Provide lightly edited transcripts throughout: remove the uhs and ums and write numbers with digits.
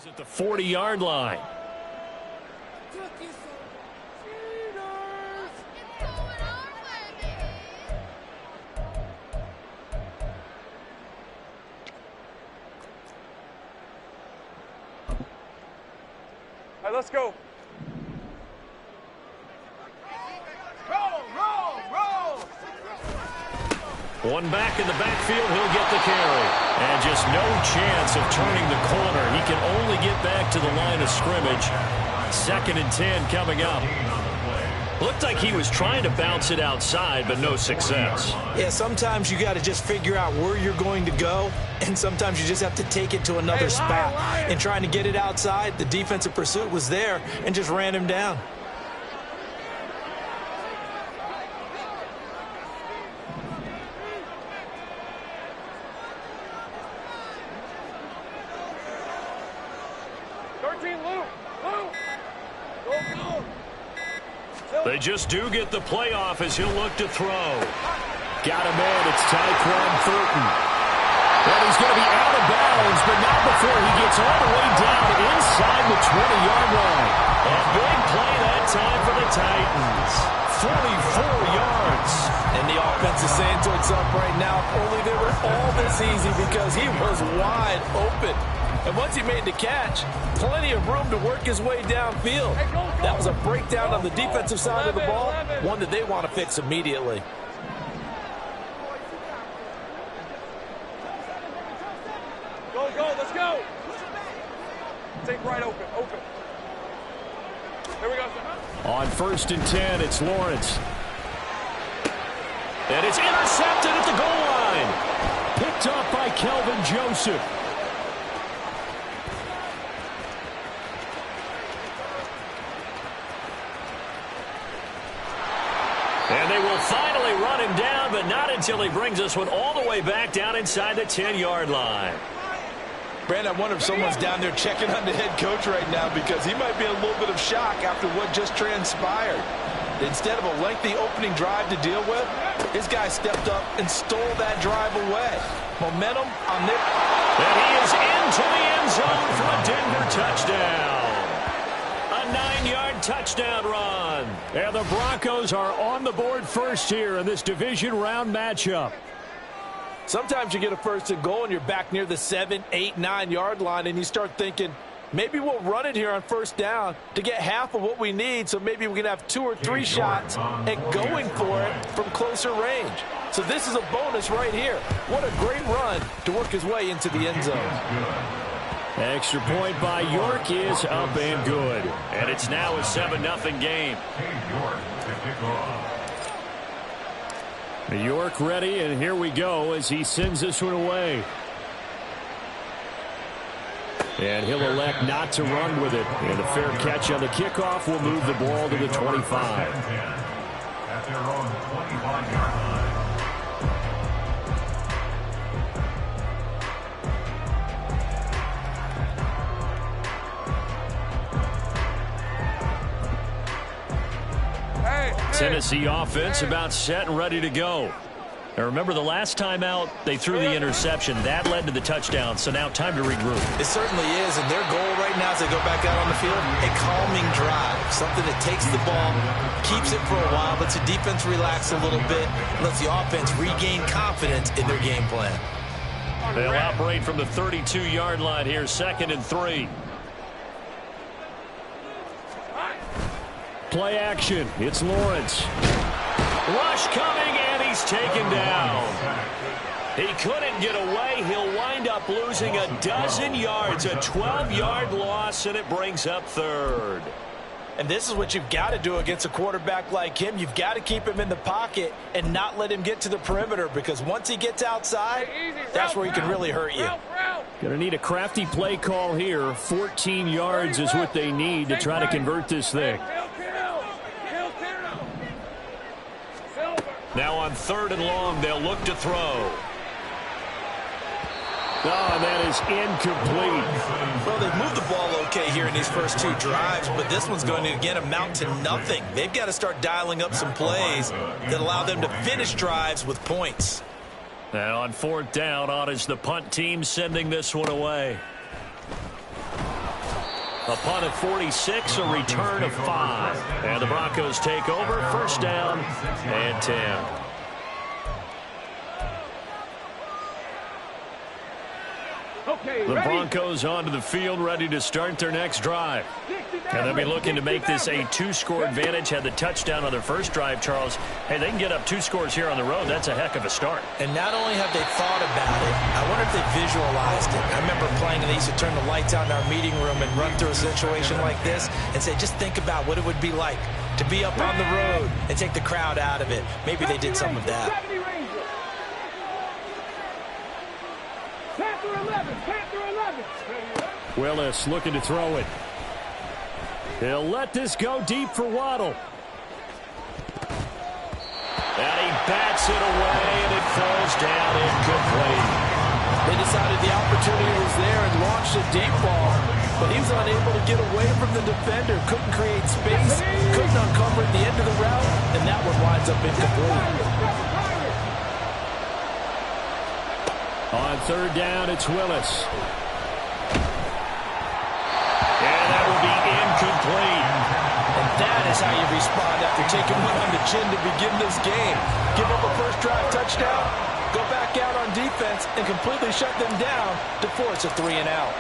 At the 40-yard line. All right, let's go. Roll. One back in the backfield, he'll get the carry. And just no chance of turning the corner. He can only get back to the line of scrimmage. 2nd and 10 coming up. Looked like he was trying to bounce it outside, but no success. Yeah, sometimes you got to just figure out where you're going to go, and sometimes you just have to take it to another spot. And trying to get it outside, the defensive pursuit was there and just ran him down. They just do get the playoff as he'll look to throw. Got him in. It's Tyquan Thornton. And he's going to be out of bounds, but not before he gets all the way down inside the 20-yard line. A big play that time for the Titans. 44 yards. And the offense is saying to itself right now, if only they were all this easy, because he was wide open. And once he made the catch, plenty of room to work his way downfield. That was a breakdown on the defensive side of the ball, one that they want to fix immediately. Go, let's go. Take right open. Here we go. On 1st and 10, it's Lawrence. And it's intercepted at the goal line. Picked up by Kelvin Joseph. And they will finally run him down, but not until he brings us one all the way back down inside the 10-yard line. Brandon, I wonder if someone's down there checking on the head coach right now, because he might be in a little bit of shock after what just transpired. Instead of a lengthy opening drive to deal with, his guy stepped up and stole that drive away. Momentum on their... And he is into the end zone for a Denver touchdown. A 9-yard touchdown run. And the Broncos are on the board first here in this division round matchup. Sometimes you get a 1st and goal and you're back near the 7, 8, 9-yard line, and you start thinking, maybe we'll run it here on 1st down to get half of what we need, so maybe we can have 2 or 3 shots at going for it from closer range. So this is a bonus right here. What a great run to work his way into the end zone. Extra point by York is up and good. And it's now a 7-0 game. York ready, and here we go as he sends this one away. And he'll elect not to run with it. And a fair catch on the kickoff will move the ball to the 25. At their own 25-yard line. Tennessee offense about set and ready to go. Now remember, the last time out, they threw the interception. That led to the touchdown, so now time to regroup. It certainly is, and their goal right now as they go back out on the field, a calming drive. Something that takes the ball, keeps it for a while, lets the defense relax a little bit, lets the offense regain confidence in their game plan. They'll operate from the 32-yard line here, 2nd and 3. Play action. It's Lawrence. Rush coming, and he's taken down. He couldn't get away. He'll wind up losing a dozen yards, a 12-yard loss, and it brings up 3rd. And this is what you've got to do against a quarterback like him. You've got to keep him in the pocket and not let him get to the perimeter, because once he gets outside, that's where he can really hurt you. Going to need a crafty play call here. 14 yards is what they need to try to convert this thing. Now on 3rd and long, they'll look to throw. Oh, that is incomplete. Well, they've moved the ball okay here in these first 2 drives, but this one's going to, again, amount to nothing. They've got to start dialing up some plays that allow them to finish drives with points. Now on 4th down, on is the punt team sending this one away. A punt of 46, a return of 5. And the Broncos take over, first down and 10. The Broncos onto the field, ready to start their next drive. And they'll be looking to make this a 2-score advantage. Had the touchdown on their first drive, Charles. Hey, they can get up 2 scores here on the road. That's a heck of a start. And not only have they thought about it, I wonder if they visualized it. I remember playing, and they used to turn the lights out in our meeting room and run through a situation like this and say, just think about what it would be like to be up on the road and take the crowd out of it. Maybe they did some of that. Willis looking to throw it. He'll let this go deep for Waddle. And he bats it away, and it falls down incomplete. They decided the opportunity was there and launched a deep ball, but he was unable to get away from the defender. Couldn't create space, couldn't uncover at the end of the route, and that one winds up incomplete. On third down, it's Willis. And that will be incomplete. And that is how you respond after taking one on the chin to begin this game. Give up a first drive touchdown, go back out on defense, and completely shut them down to force a 3-and-out.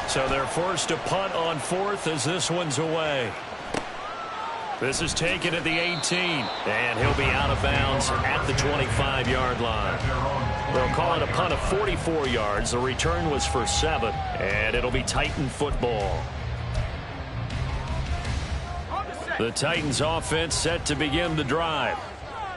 So they're forced to punt on fourth as this one's away. This is taken at the 18, and he'll be out of bounds at the 25-yard line. They'll call it a punt of 44 yards. The return was for 7, and it'll be Titan football. The Titans offense set to begin the drive.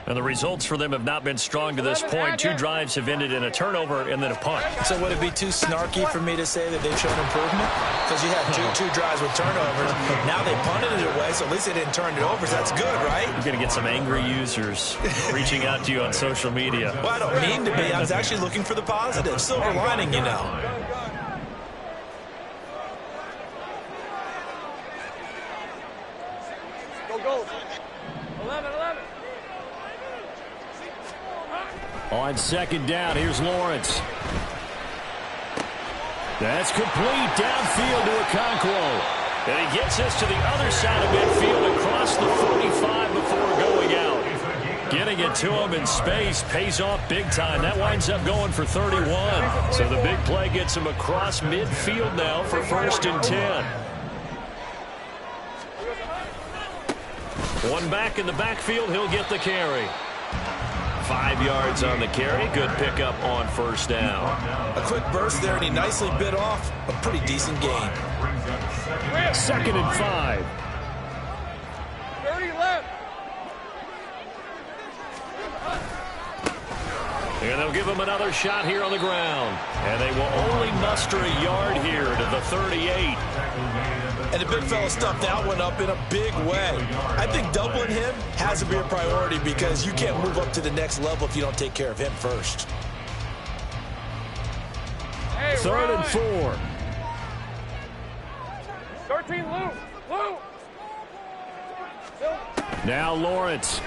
And the results for them have not been strong to this point. 2 drives have ended in a turnover and then a punt. So would it be too snarky for me to say that they've shown improvement? Because you had two drives with turnovers. Now they punted it away, so at least they didn't turn it over. So that's good, right? You're going to get some angry users reaching out to you on social media. Well, I don't mean to be. I was actually looking for the positive. Silver lining, you know. Go. 11. On second down, here's Lawrence. That's complete downfield to Okonkwo. And he gets us to the other side of midfield across the 45 before going out. Getting it to him in space pays off big time. That winds up going for 31. So the big play gets him across midfield now for first and 10. One back in the backfield, he'll get the carry. 5 yards on the carry. Good pickup on first down. A quick burst there, and he nicely bit off a pretty decent gain. Second and 5. 30 left. And they'll give him another shot here on the ground. And they will only muster a yard here to the 38. And the big fella stuffed that one up in a big way. I think doubling him has to be a priority because you can't move up to the next level if you don't take care of him first. Hey, third and 4. 13, Lou. Now Lawrence.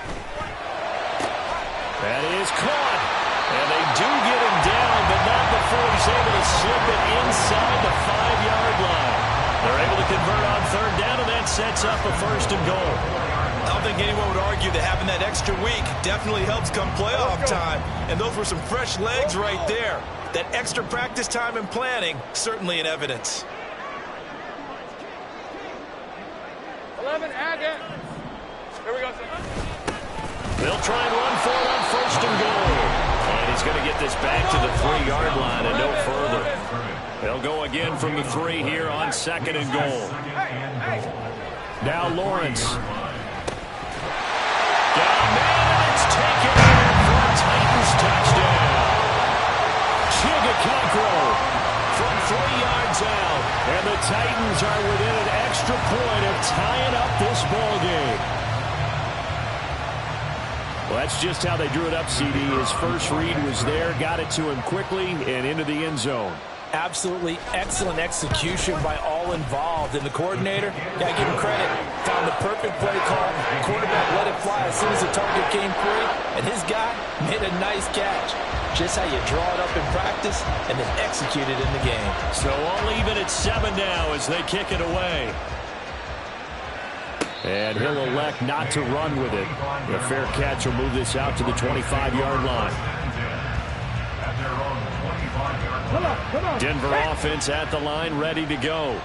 That is caught. And they do get him down, but not before he's able to slip it inside the 5-yard line. They're able to convert on third down, and that sets up a first and goal. I don't think anyone would argue that having that extra week definitely helps come playoff time. And those were some fresh legs right there. That extra practice time and planning, certainly in evidence. 11, add it. Here we go. They'll try and run for it on first and goal. And he's going to get this back to the 3-yard line and no further. They'll go again from the 3 here on second and goal. Now Lawrence. Got a man, and it's taken in for a Titans touchdown. Okonkwo from 3 yards out. And the Titans are within an extra point of tying up this ball game. Well, that's just how they drew it up, CD. His first read was there, got it to him quickly, and into the end zone. Absolutely excellent execution by all involved. And the coordinator, got to give him credit, found the perfect play call. The quarterback let it fly as soon as the target came free, and his guy made a nice catch. Just how you draw it up in practice and then execute it in the game. So all even at 7 now as they kick it away. And he'll elect not to run with it. The fair catch will move this out to the 25-yard line. Denver offense at the line, ready to go.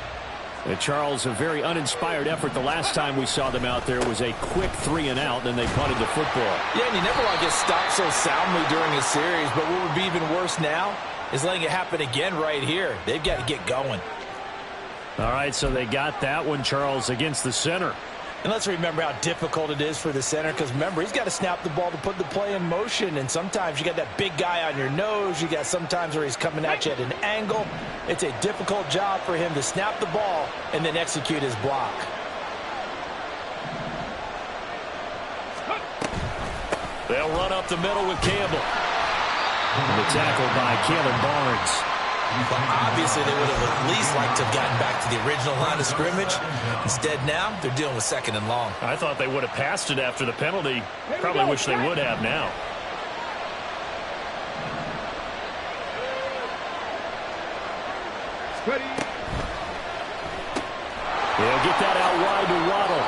And Charles, a very uninspired effort. The last time we saw them out there was a quick 3-and-out, then they punted the football. Yeah, and you never want to get stopped so soundly during a series, but what would be even worse now is letting it happen again right here. They've got to get going. All right, so they got that one, Charles, against the center. And let's remember how difficult it is for the center, because remember, he's got to snap the ball to put the play in motion, and sometimes you got that big guy on your nose. You got sometimes where he's coming at you at an angle. It's a difficult job for him to snap the ball and then execute his block. They'll run up the middle with Campbell. And the tackle by Kalen Barnes. Well, obviously, they would have at least liked to have gotten back to the original line of scrimmage. Instead, now, they're dealing with 2nd and long. I thought they would have passed it after the penalty. Probably wish they would have now. They'll get that out wide to Waddle.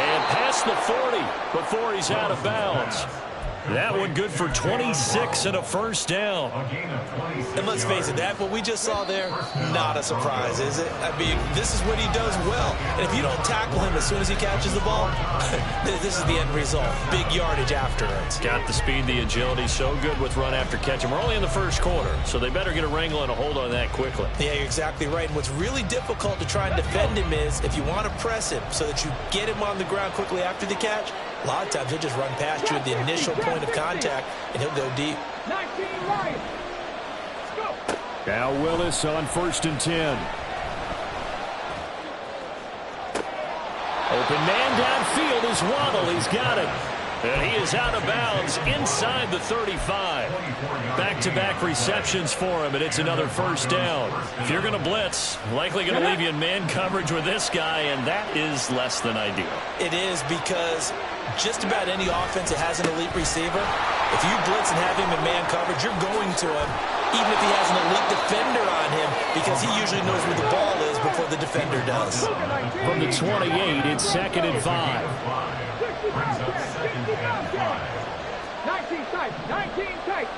And past the 40 before he's out of bounds. That one good for 26 and a first down. And let's face it, that what we just saw there, not a surprise, is it? I mean, this is what he does well. And if you don't tackle him as soon as he catches the ball, this is the end result. Big yardage afterwards. Got the speed, the agility, so good with run after catch. And we're only in the first quarter, so they better get a wrangle and a hold on that quickly. Yeah, you're exactly right. And what's really difficult to try and defend him is if you want to press him so that you get him on the ground quickly after the catch, a lot of times he'll just run past you at the initial point of contact, and he'll go deep. 19 right. Go. Now Willis on 1st and 10. Open man downfield is Waddle. He's got it. And he is out of bounds inside the 35. Back-to-back receptions for him, and it's another first down. If you're going to blitz, likely going to leave you in man coverage with this guy, and that is less than ideal. It is, because just about any offense that has an elite receiver, if you blitz and have him in man coverage, you're going to him, even if he has an elite defender on him, because he usually knows where the ball is before the defender does. From the 28, it's 2nd and 5. 19 tight, 19 tight.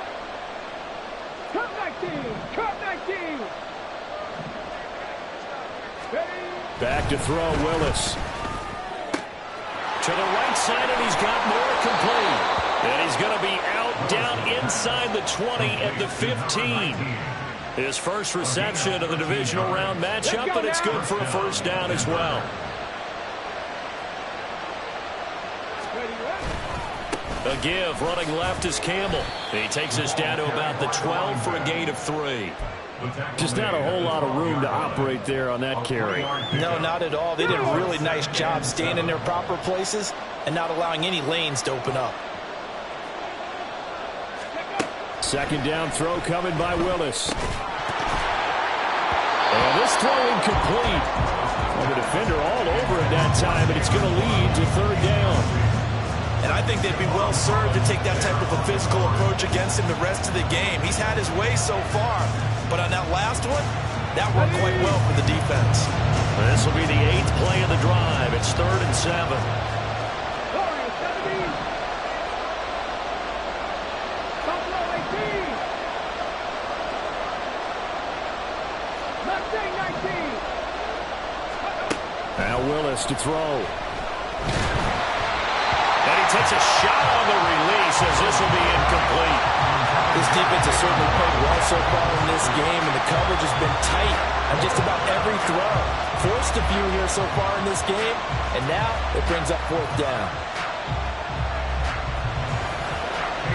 Cut 19, cut 19. Back to throw, Willis. To the right side, and he's got more complete. And he's going to be out down inside the 20 at the 15. His first reception of the divisional round matchup, but it's good for a first down as well. A give, running left is Campbell. He takes us down to about the 12 for a gain of 3. Just not a whole lot of room to operate there on that carry. No, not at all. They did a really nice job staying in their proper places and not allowing any lanes to open up. 2nd down throw coming by Willis. And this throw incomplete. Well, the defender all over it that time, but it's going to lead to 3rd down. And I think they'd be well served to take that type of a physical approach against him the rest of the game. He's had his way so far, but on that last one, that worked quite well for the defense. This will be the 8th play of the drive. It's 3rd and 7. Now Willis to throw. And he takes a shot on the release as this will be incomplete. This defense has certainly played well so far in this game, and the coverage has been tight on just about every throw. Forced a few here so far in this game, and now it brings up 4th down.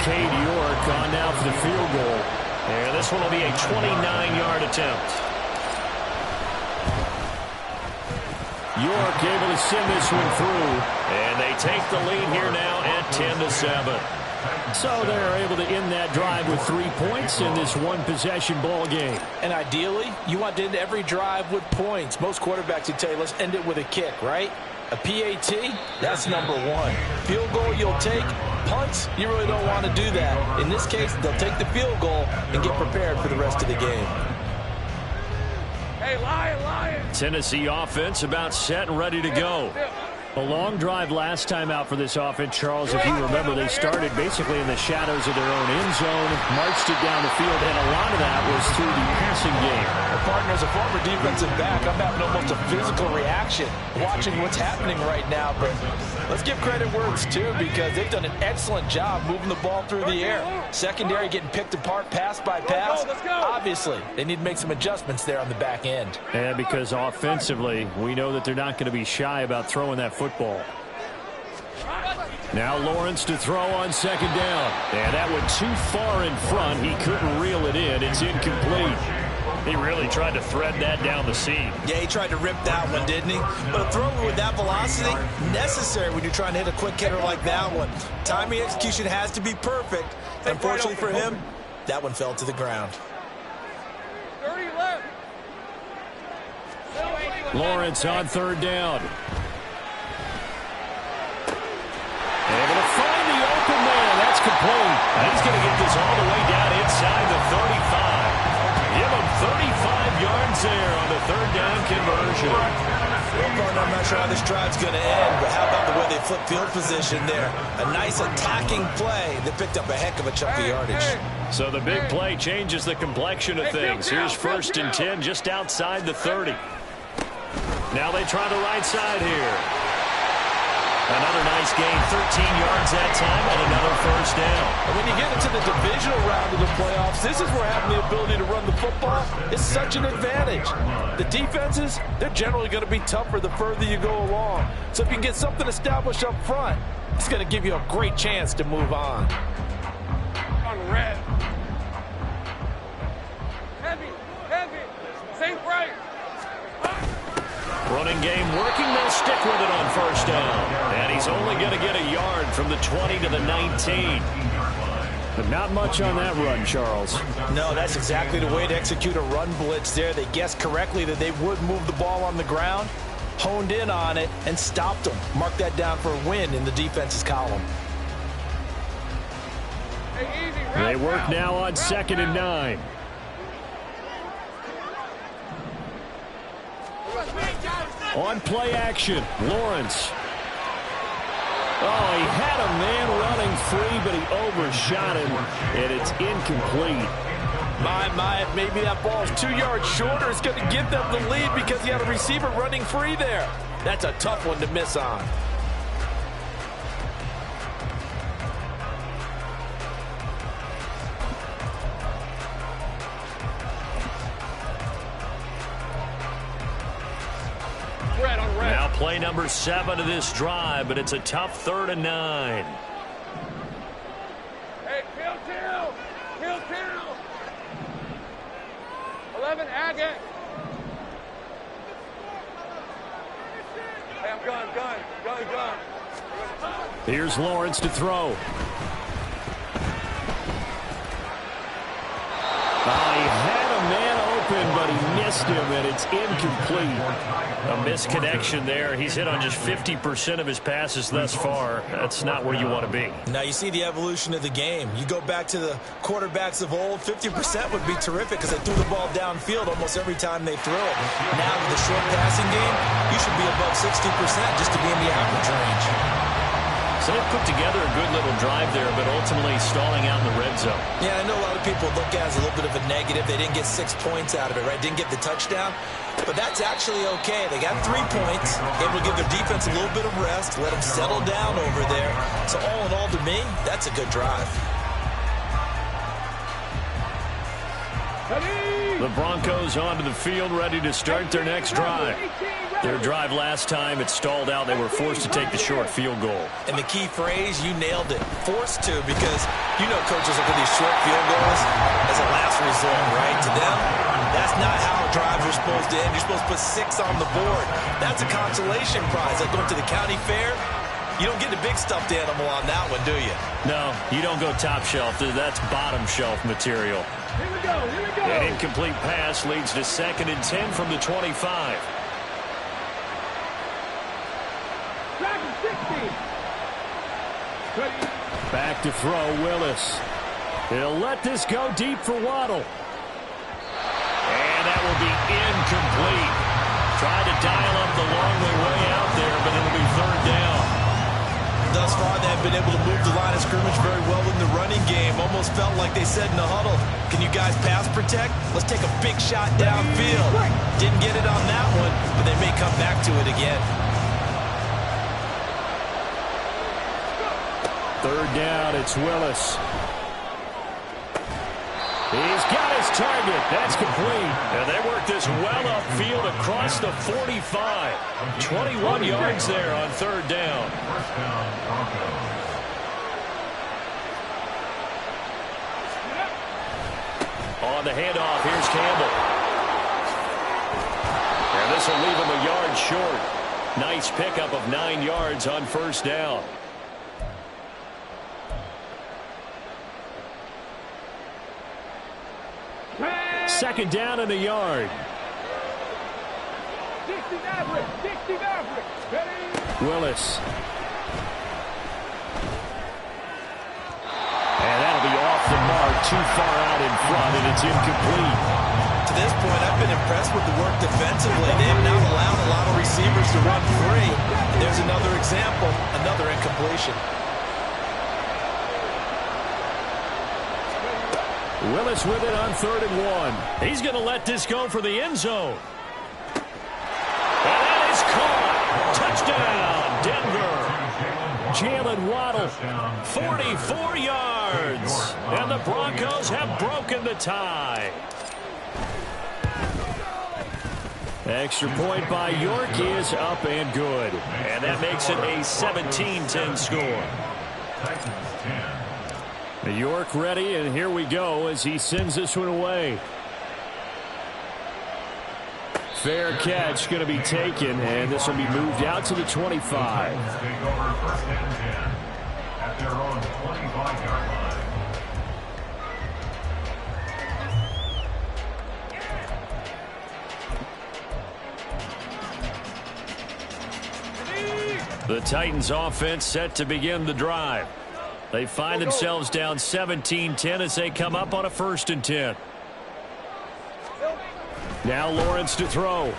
Cade York on now for the field goal. And this one will be a 29-yard attempt. York able to send this one through. And they take the lead here now at 10-7. So they're able to end that drive with 3 points in this one-possession ball game. And ideally, you want to end every drive with points. Most quarterbacks would tell you, let's end it with a kick, right? A PAT, that's number 1. Field goal you'll take, punts, you really don't want to do that. In this case, they'll take the field goal and get prepared for the rest of the game. Hey, Lion! Tennessee offense about set and ready to go. A long drive last time out for this offense, Charles. If you remember, they started basically in the shadows of their own end zone, marched it down the field, and a lot of that was through the passing game. Well, partner, as a former defensive back, I'm having almost a physical reaction watching what's happening right now. But let's give credit where it's due, because they've done an excellent job moving the ball through the air. Secondary getting picked apart pass by pass. Obviously, they need to make some adjustments there on the back end. Yeah, because offensively, we know that they're not going to be shy about throwing that football. Now Lawrence to throw on second down. And that went too far in front. He couldn't reel it in. It's incomplete. He really tried to thread that down the seam. Yeah, he tried to rip that one, didn't he? But a throw with that velocity, necessary when you're trying to hit a quick hitter like that one. Timing execution has to be perfect. Unfortunately for him, that one fell to the ground. 30 left. Lawrence on third down. Able to find the open man. That's complete. And he's going to get this all the way down inside the 35. Give him 35 yards there on the third down conversion. Well, partner, I'm not sure how this drive's going to end, but how about the way they flip field position there? A nice attacking play that picked up a heck of a chunk of yardage. So the big play changes the complexion of things. Here's 1st and 10 just outside the 30. Now they try the right side here. Another nice gain, 13 yards that time, and another first down. And when you get into the divisional round of the playoffs, this is where having the ability to run the football is such an advantage. The defenses, they're generally going to be tougher the further you go along. So if you can get something established up front, it's going to give you a great chance to move on. On red. Heavy. Safe right. Running game working. They'll stick with it on first down. And he's only going to get a yard from the 20 to the 19. But not much on that run, Charles. No, that's exactly the way to execute a run blitz there. They guessed correctly that they would move the ball on the ground, honed in on it, and stopped them. Mark that down for a win in the defense's column. Hey, easy. They work now on 2nd and 9. On play action, Lawrence. Oh, he had a man running free, but he overshot him, and it's incomplete. My, if maybe that ball's 2 yards shorter, it's going to give them the lead because he had a receiver running free there. That's a tough one to miss on. Now play number 7 of this drive, but it's a tough 3rd and 9. Hey, kill. 11, Agate. Hey, I'm gun. Here's Lawrence to throw. He had a man open, but he missed him, and it's incomplete. A misconnection there. He's hit on just 50% of his passes thus far. That's not where you want to be. Now you see the evolution of the game. You go back to the quarterbacks of old, 50% would be terrific because they threw the ball downfield almost every time they threw it. Now with the short passing game, you should be above 60% just to be in the average range. So they put together a good little drive there, but ultimately stalling out in the red zone. Yeah, I know a lot of people look at it as a little bit of a negative. They didn't get 6 points out of it, right? Didn't get the touchdown. But that's actually okay. They got 3 points, able to give their defense a little bit of rest, let them settle down over there. So all in all, to me, that's a good drive. The Broncos onto the field, ready to start their next drive. Their drive last time, it stalled out. They were forced to take the short field goal. And the key phrase, you nailed it. Forced to, because you know coaches look at these short field goals as a last resort, right? To them, that's not how drives are supposed to end. You're supposed to put 6 on the board. That's a consolation prize. Like going to the county fair, you don't get the big stuffed animal on that one, do you? No, you don't go top shelf. That's bottom shelf material. Here we go. An incomplete pass leads to 2nd and 10 from the 25. back to throw, Willis. He'll let this go deep for Waddle. And that will be incomplete. Tried to dial up the long way out there, but it'll be third down. Thus far, they've been able to move the line of scrimmage very well in the running game. Almost felt like they said in the huddle, can you guys pass protect? Let's take a big shot downfield. Didn't get it on that one, but they may come back to it again. Third down, it's Willis. He's got his target. That's complete. And they work this well upfield across the 45. 21 yards there on third down. On the handoff, here's Campbell. And this will leave him a yard short. Nice pickup of 9 yards on first down. Second down in the yard. Willis. And that'll be off the mark, too far out in front, and it's incomplete. To this point, I've been impressed with the work defensively. They have not allowed a lot of receivers to run free. There's another example, another incompletion. Willis with it on 3rd and 1. He's going to let this go for the end zone. And that is caught. Touchdown, Denver. Jalen Waddle, 44 yards. And the Broncos have broken the tie. Extra point by York is up and good. And that makes it a 17-10 score. York ready, and here we go as he sends this one away. Fair catch going to be taken, and this will be moved out to the 25. The Titans offense set to begin the drive. They find themselves down 17-10 as they come up on a 1st and 10. Now Lawrence to throw.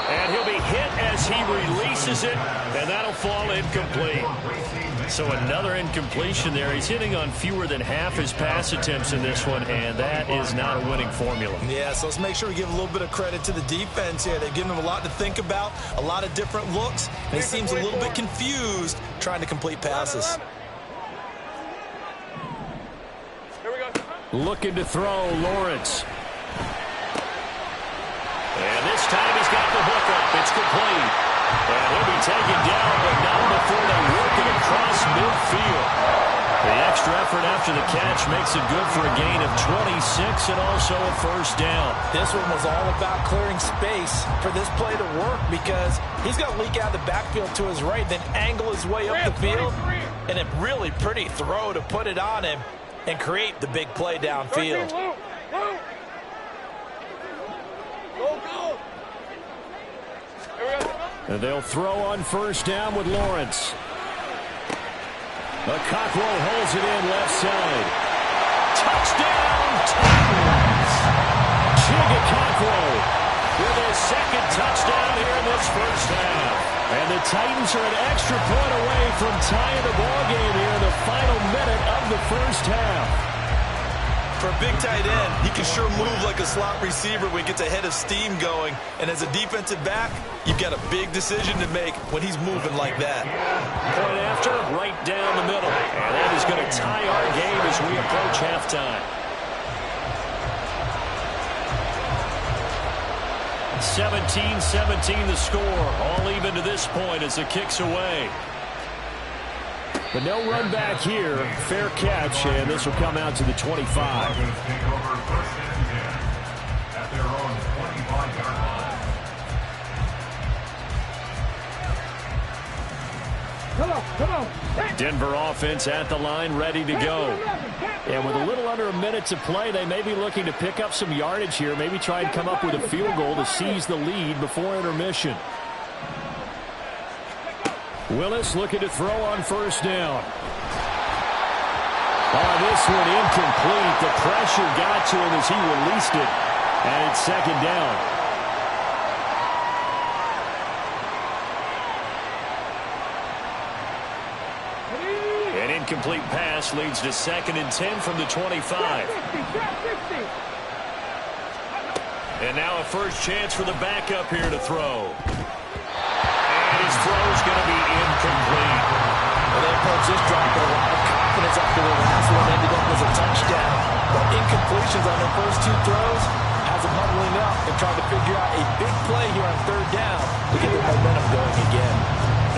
And he'll be hit as he releases it, and that'll fall incomplete. So another incompletion there. He's hitting on fewer than half his pass attempts in this one, and that is not a winning formula. Yeah, so let's make sure we give a little bit of credit to the defense here. They've given him a lot to think about, a lot of different looks, and he seems a little bit confused trying to complete passes. Looking to throw, Lawrence. And this time he's got the hook up. It's complete. And he'll be taken down, but not before they work it across midfield. The extra effort after the catch makes it good for a gain of 26 and also a 1st down. This one was all about clearing space for this play to work because he's going to leak out of the backfield to his right, then angle his way up the field, and a really pretty throw to put it on him and create the big play downfield. And they'll throw on 1st down with Lawrence. Cockrell holds it in left side. Touchdown, Titans! Chigga Cockrell with his 2nd touchdown here in this 1st half. And the Titans are an extra point away from tying the ballgame here in the final minute of the 1st half. For a big tight end, he can sure move like a slot receiver when he gets a head of steam going. And as a defensive back, you've got a big decision to make when he's moving like that. Point after, right down the middle. And that is going to tie our game as we approach halftime. 17-17 the score. All even to this point as the kick's away. But no run back here. Fair catch, and this will come out to the 25. Come on. Denver offense at the line, ready to go. And with a little under a minute to play, they may be looking to pick up some yardage here, maybe try and come up with a field goal to seize the lead before intermission. Willis looking to throw on first down. Oh, this one incomplete. The pressure got to him as he released it. And it's second down. An incomplete pass leads to 2nd and 10 from the 25. And now a first chance for the backup here to throw. And his throw is going to be incomplete. Well, they approached this drive with a lot of confidence after the last one ended up as a touchdown. But incompletions on their first 2 throws has them huddling up and trying to figure out a big play here on 3rd down to get the momentum going again.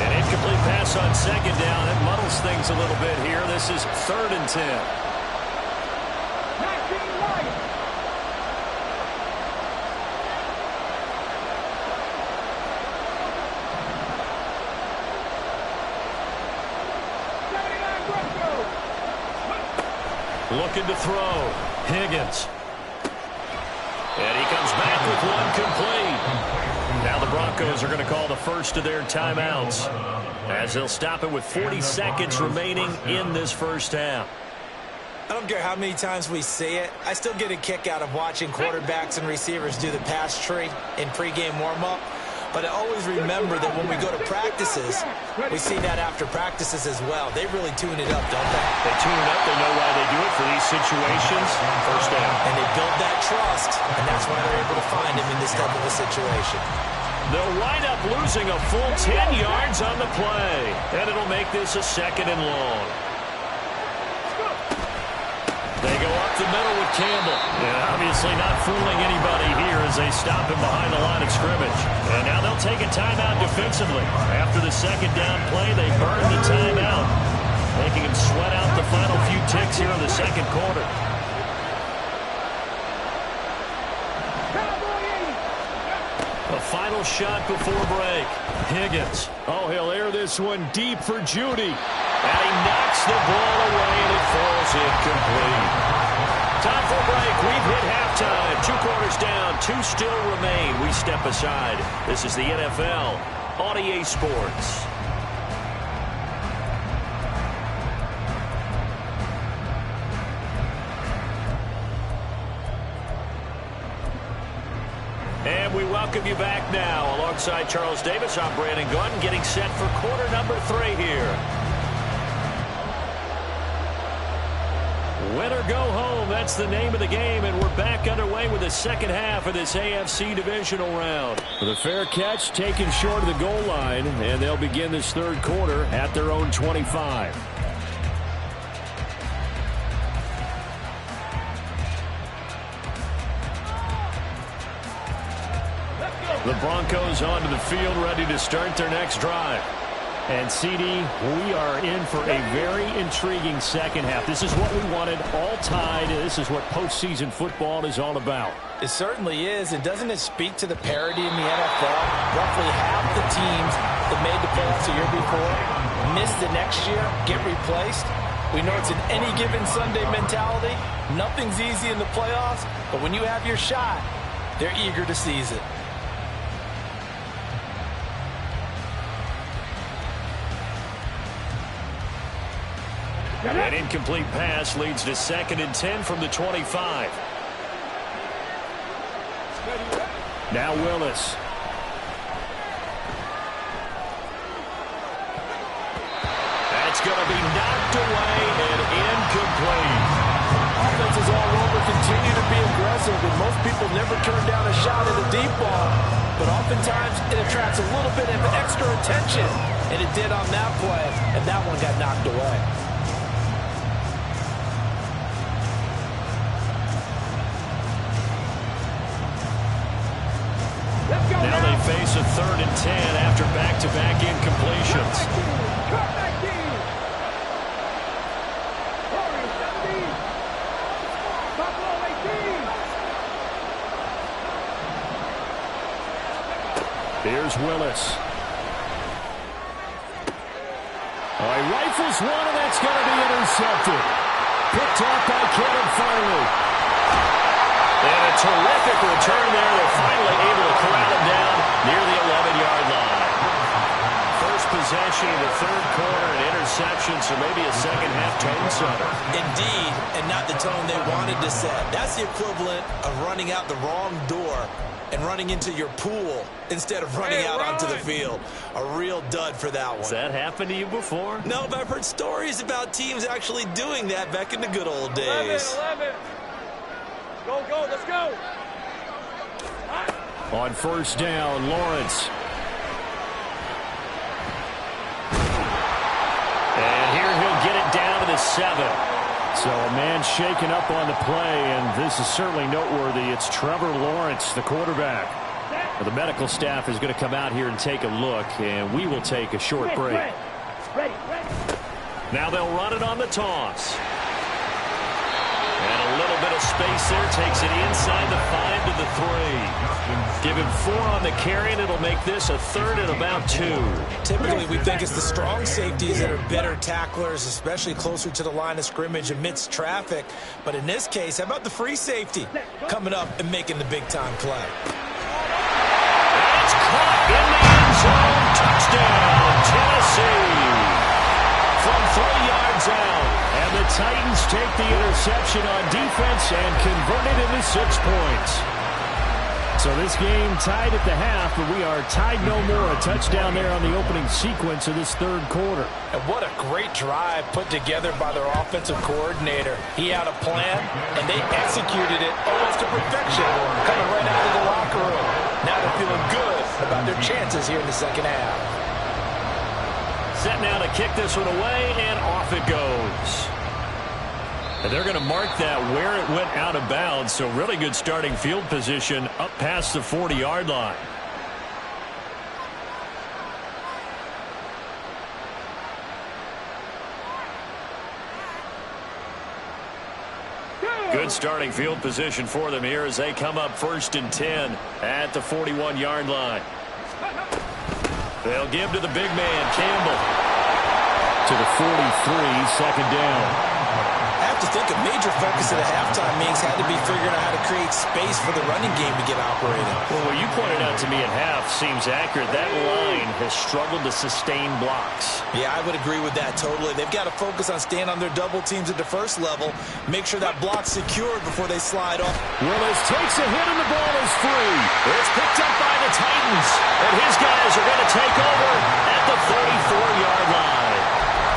An incomplete pass on 2nd down. It muddles things a little bit here. This is 3rd and 10. Looking to throw. Higgins. And he comes back with one complete. Now the Broncos are going to call the first of their timeouts as they'll stop it with 40 seconds remaining in this first half. I don't care how many times we see it. I still get a kick out of watching quarterbacks and receivers do the pass tree in pregame warm-up. But I always remember that when we go to practices, we see that after practices as well. They really tune it up, don't they? They tune it up. They know why they do it for these situations. First down. And they build that trust, and that's why they're able to find him in this type of a situation. They'll wind up losing a full 10 yards on the play. And it'll make this a 2nd and long. They go up the middle with Campbell. And obviously not fooling anybody here as they stop him behind the line of scrimmage. And now they'll take a timeout defensively. After the 2nd down play, they burn the timeout, making him sweat out the final few ticks here in the 2nd quarter. A final shot before break. Higgins. Oh, he'll air this one deep for Judy. And he knocks the ball away, and it falls incomplete. Time for a break. We've hit halftime. 2 quarters down. 2 still remain. We step aside. This is the NFL on EA Sports. And we welcome you back now. Alongside Charles Davis, I'm Brandon Gunn, getting set for quarter number 3 here. Win or go home, that's the name of the game, and we're back underway with the 2nd half of this AFC divisional round. With a fair catch taken short of the goal line, and they'll begin this 3rd quarter at their own 25. The Broncos onto the field, ready to start their next drive. And, CD, we are in for a very intriguing 2nd half. This is what we wanted, all tied. This is what postseason football is all about. It certainly is. And doesn't it speak to the parity in the NFL? Roughly half the teams that made the playoffs the year before miss the next year, get replaced. We know it's an any given Sunday mentality. Nothing's easy in the playoffs, but when you have your shot, they're eager to seize it. An incomplete pass leads to 2nd and 10 from the 25. Now Willis. That's going to be knocked away and incomplete. Offenses all over continue to be aggressive, and most people never turn down a shot at a deep ball. But oftentimes it attracts a little bit of extra attention, and it did on that play, and that one got knocked away. Now they face a 3rd and 10 after back-to-back incompletions. Here's Willis. Oh, he rifles one, and that's going to be intercepted. Picked off by Kevin Farley. And a terrific return there. They're finally able to corral him down near the 11-yard line. First possession finishing the third quarter an interception, so maybe a second-half tone setter. Indeed, and not the tone they wanted to set. That's the equivalent of running out the wrong door and running into your pool instead of running out onto the field. A real dud for that one. Has that happened to you before? No, but I've heard stories about teams actually doing that back in the good old days. 11. Go, go, let's go. On first down, Lawrence. And here he'll get it down to the 7. So a man shaken up on the play, and this is certainly noteworthy. It's Trevor Lawrence, the quarterback. Well, the medical staff is going to come out here and take a look, and we will take a short break. Ready. Now they'll run it on the toss. And a little bit of space there. Takes it inside the 5 to the 3. Give him 4 on the carry, and it'll make this a 3rd and about 2. Typically, we think it's the strong safeties that are better tacklers, especially closer to the line of scrimmage amidst traffic. But in this case, how about the free safety coming up and making the big-time play? It's caught in the end zone. Touchdown, Tennessee. From 3 yards out. And the Titans take the interception on defense and convert it into 6 points. So this game tied at the half, but we are tied no more. A touchdown there on the opening sequence of this third quarter. And what a great drive put together by their offensive coordinator. He had a plan, and they executed it almost to perfection, coming right out of the locker room. Now they're feeling good about their chances here in the second half. Set now to kick this one away, and off it goes. And they're going to mark that where it went out of bounds, so really good starting field position up past the 40-yard line. Good starting field position for them here as they come up 1st and 10 at the 41-yard line. They'll give to the big man, Campbell. To the 43, 2nd down. I have to think a major focus of the halftime meetings had to be figuring out how to create space for the running game to get operating. Well, what you pointed out to me at half seems accurate. That line has struggled to sustain blocks. Yeah, I would agree with that totally. They've got to focus on staying on their double teams at the first level, make sure that block's secured before they slide off. Willis takes a hit and the ball is free. It's picked up by the Titans, and his guys are going to take over at the 34-yard line.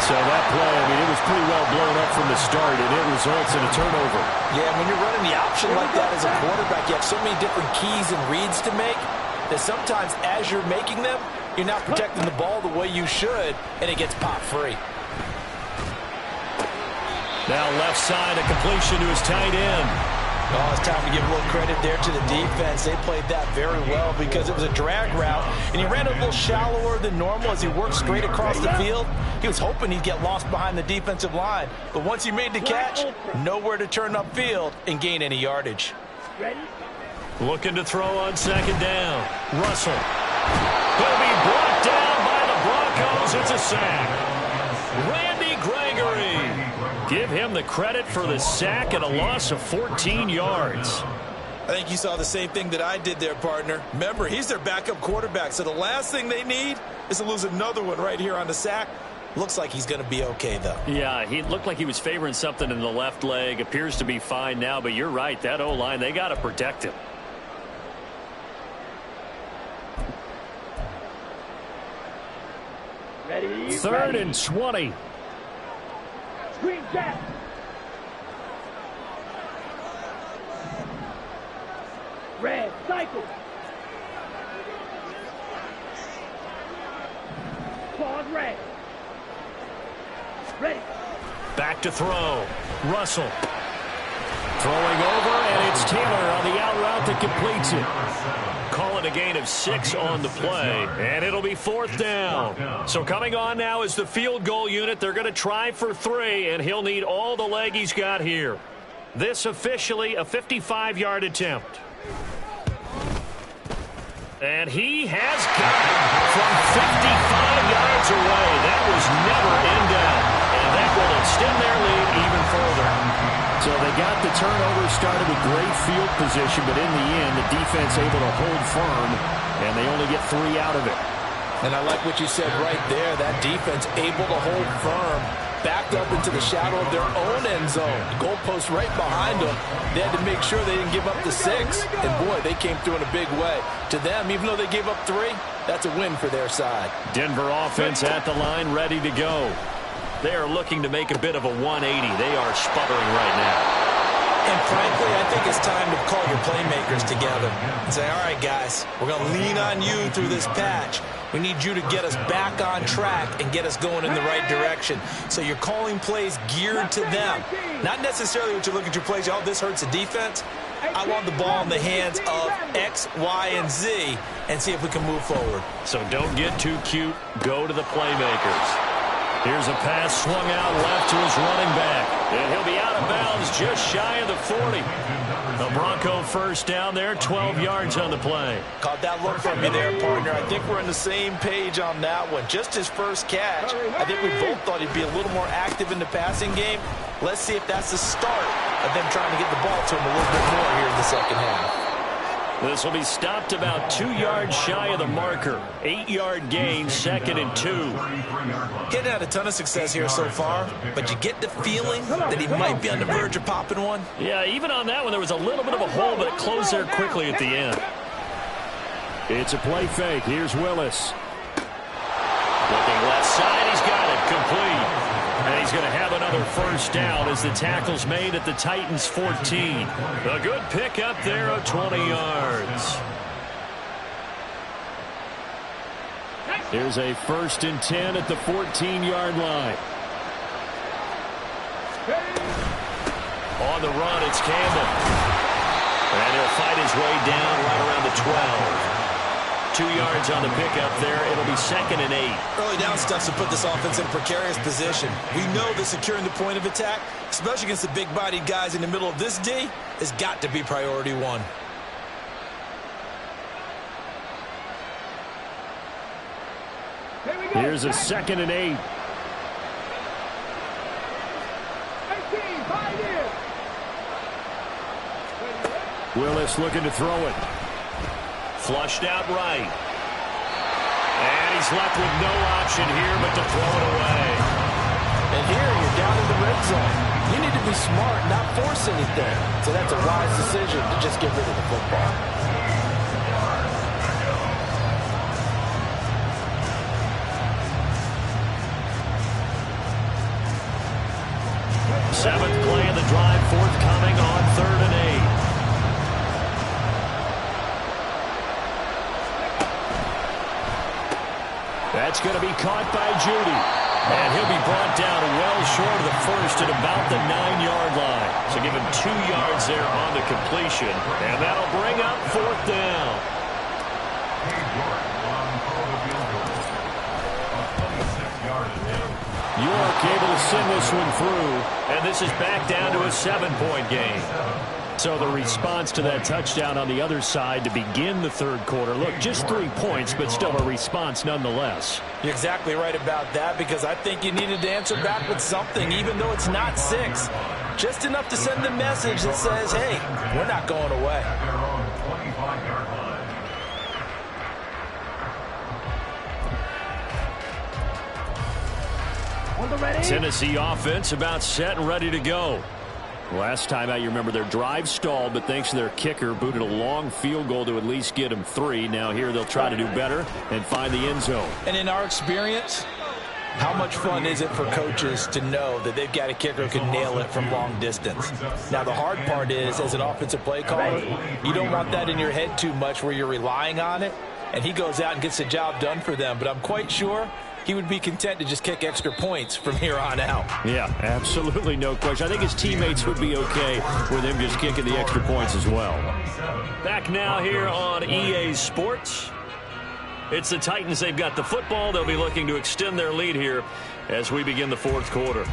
So that play, I mean, it was pretty well blown up from the start, and it results in a turnover. Yeah, when you're running the option like that as a quarterback, you have so many different keys and reads to make that sometimes as you're making them, you're not protecting the ball the way you should, and it gets popped free. Now left side, a completion to his tight end. Oh, it's time to give a little credit there to the defense. They played that very well because it was a drag route, and he ran a little shallower than normal as he worked straight across the field. He was hoping he'd get lost behind the defensive line, but once he made the catch, nowhere to turn upfield and gain any yardage. Looking to throw on 2nd down. Russell. He'll be brought down by the Broncos. It's a sack. Randy Gregory. Give him the credit for the sack and a loss of 14 yards. I think you saw the same thing that I did there, partner. Remember, he's their backup quarterback, so the last thing they need is to lose another one right here on the sack. Looks like he's going to be okay, though. Yeah, he looked like he was favoring something in the left leg. Appears to be fine now, but you're right. That O-line, they got to protect him. Ready. 3rd and 20. Screen gap. Red, cycle. Pause red. Ready. Back to throw. Russell. Throwing over, and it's Taylor on the out route that completes it. Calling a gain of 6 on the play, and it'll be 4th down. So coming on now is the field goal unit. They're going to try for 3, and he'll need all the leg he's got here. This officially a 55-yard attempt. And he has got it from 55 yards away. That was never in doubt, and that will extend their lead even further. So they got the turnover started with great field position, but in the end, the defense able to hold firm, and they only get 3 out of it. And I like what you said right there. That defense able to hold firm, backed up into the shadow of their own end zone. The goalpost right behind them. They had to make sure they didn't give up the 6. And, boy, they came through in a big way. To them, even though they gave up 3, that's a win for their side. Denver offense at the line, ready to go. They are looking to make a bit of a 180. They are sputtering right now. And frankly, I think it's time to call your playmakers together and say, all right, guys, we're going to lean on you through this patch. We need you to get us back on track and get us going in the right direction. So you're calling plays geared to them. Not necessarily what you look at your plays, oh, this hurts the defense. I want the ball in the hands of X, Y, and Z and see if we can move forward. So don't get too cute. Go to the playmakers. Here's a pass swung out left to his running back. And he'll be out of bounds just shy of the 40. The Bronco first down there, 12 yards on the play. Caught that look from you there, partner. I think we're on the same page on that one. Just his first catch. I think we both thought he'd be a little more active in the passing game. Let's see if that's the start of them trying to get the ball to him a little bit more here in the second half. This will be stopped about 2 yards shy of the marker. 8-yard gain, 2nd and 2. He's had a ton of success here so far, but you get the feeling that he might be on the verge of popping one. Yeah, even on that one, there was a little bit of a hole, but it closed there quickly at the end. It's a play fake. Here's Willis. Looking left side, he's got it. Complete. And he's going to have another first down as the tackle's made at the Titans' 14. A good pickup there of 20 yards. Here's a 1st and 10 at the 14-yard line. On the run, it's Campbell. And he'll fight his way down right around the 12. 2 yards on the pickup there. It'll be 2nd and 8. Early down stuff to put this offense in precarious position. We know that securing the point of attack, especially against the big-bodied guys in the middle of this D, has got to be priority 1. Here's a 2nd and 8. Willis looking to throw it. Flushed out right. And he's left with no option here but to throw it away. And here you're down in the red zone. You need to be smart, not force anything. So that's a wise decision to just get rid of the football. Seventh play of the drive forthcoming on 3rd and 8. That's going to be caught by Judy. And he'll be brought down well short of the first at about the 9-yard line. So give him 2 yards there on the completion. And that'll bring up 4th down. York able to send this one through. And this is back down to a 7-point game. So the response to that touchdown on the other side to begin the 3rd quarter. Look, just 3 points, but still a response nonetheless. You're exactly right about that, because I think you needed to answer back with something, even though it's not 6. Just enough to send the message that says, hey, we're not going away. Tennessee offense about set and ready to go. Last time out, you remember their drive stalled, but thanks to their kicker, booted a long field goal to at least get them 3. Now here they'll try to do better and find the end zone. And in our experience, how much fun is it for coaches to know that they've got a kicker who can nail it from long distance? Now, the hard part is, as an offensive play caller, you don't want that in your head too much where you're relying on it, and he goes out and gets the job done for them. But I'm quite sure he would be content to just kick extra points from here on out. Yeah, absolutely no question. I think his teammates would be okay with him just kicking the extra points as well. Back now here on EA Sports. It's the Titans. They've got the football. They'll be looking to extend their lead here as we begin the 4th quarter.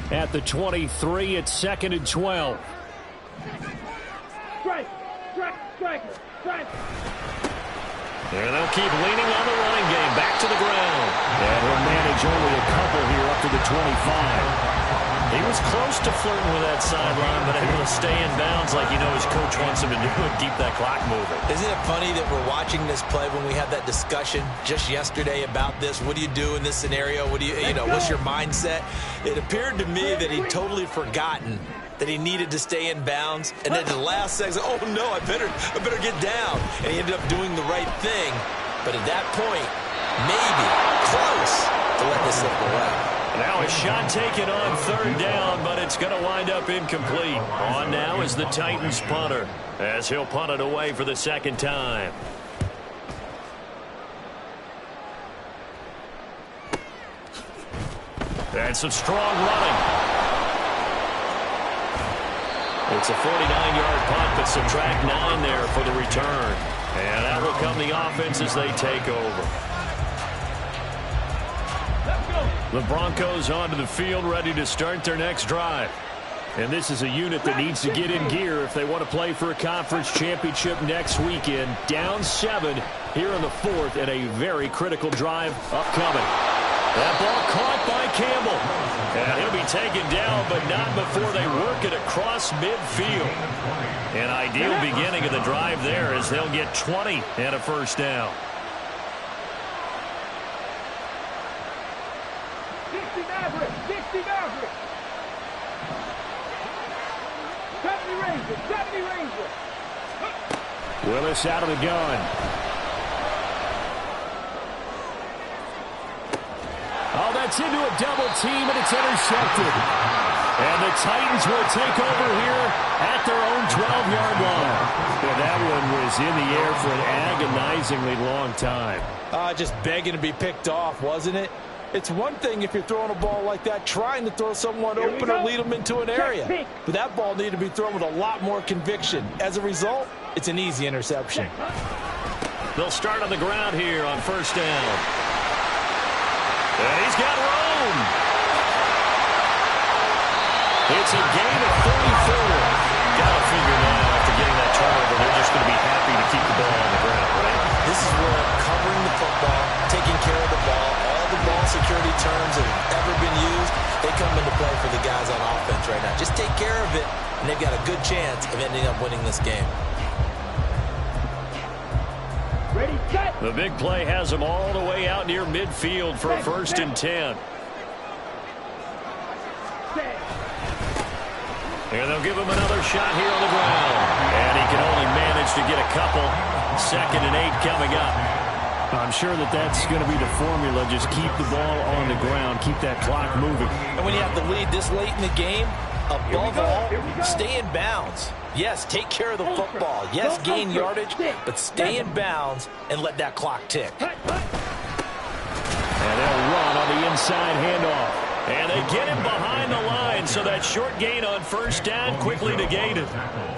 At the 23, it's 2nd and 12. And they'll keep leaning on the running game. Back to the ground. And he'll manage only a couple here up to the 25. He was close to flirting with that sideline, but able to stay in bounds like you know his coach wants him to do and keep that clock moving. Isn't it funny that we're watching this play when we had that discussion just yesterday about this? What do you do in this scenario? What do you know, what's your mindset? It appeared to me that he'd totally forgotten that he needed to stay in bounds, and then the last second, oh no, I better get down. And he ended up doing the right thing, but at that point, maybe close to let this slip away. Now a shot taken on third down, but it's going to wind up incomplete. On now is the Titans punter, as he'll punt it away for the second time. And some strong running. It's a 49-yard punt, but subtract 9 there for the return. And that will come the offense as they take over. The Broncos onto the field, ready to start their next drive. And this is a unit that needs to get in gear if they want to play for a conference championship next weekend. Down 7 here in the fourth, and a very critical drive upcoming. That ball caught by Campbell. And he'll be taken down, but not before they work it across midfield. An ideal beginning of the drive there as they'll get 20 and a first down. 60 Maverick. 70 Ranger. Willis out of the gun. Oh, that's into a double team, and it's intercepted. And the Titans will take over here at their own 12-yard line. And that one was in the air for an agonizingly long time. Just begging to be picked off, wasn't it? It's one thing if you're throwing a ball like that, trying to throw someone open or lead them into an area. But that ball needed to be thrown with a lot more conviction. As a result, it's an easy interception. They'll start on the ground here on first down. And he's got room. It's a gain of 34. Got to figure now after getting that turnover, they're just going to be happy to keep the ball on the ground, right? This is where covering the football, taking care of the ball, all the ball security terms that have ever been used, they come into play for the guys on offense right now. Just take care of it, and they've got a good chance of ending up winning this game. Ready, set. The big play has them all the way out near midfield for a 1st and 10. And they'll give him another shot here on the ground. And he can only manage to get a couple. 2nd and 8 coming up. I'm sure that that's going to be the formula. Just keep the ball on the ground. Keep that clock moving. And when you have the lead this late in the game, above all, stay in bounds. Yes, take care of the football. Yes, gain yardage, but stay in bounds and let that clock tick. And they'll run on the inside handoff. And they get him behind the line, so that short gain on first down quickly negated.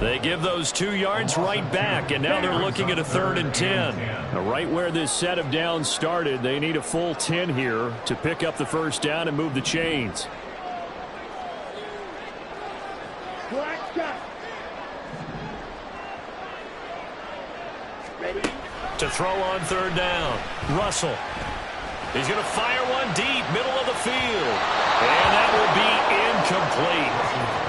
They give those 2 yards right back, and now they're looking at a 3rd and 10. Now, right where this set of downs started, they need a full 10 here to pick up the first down and move the chains. To throw on 3rd down, Russell. He's going to fire one deep, middle of the field. And that will be incomplete.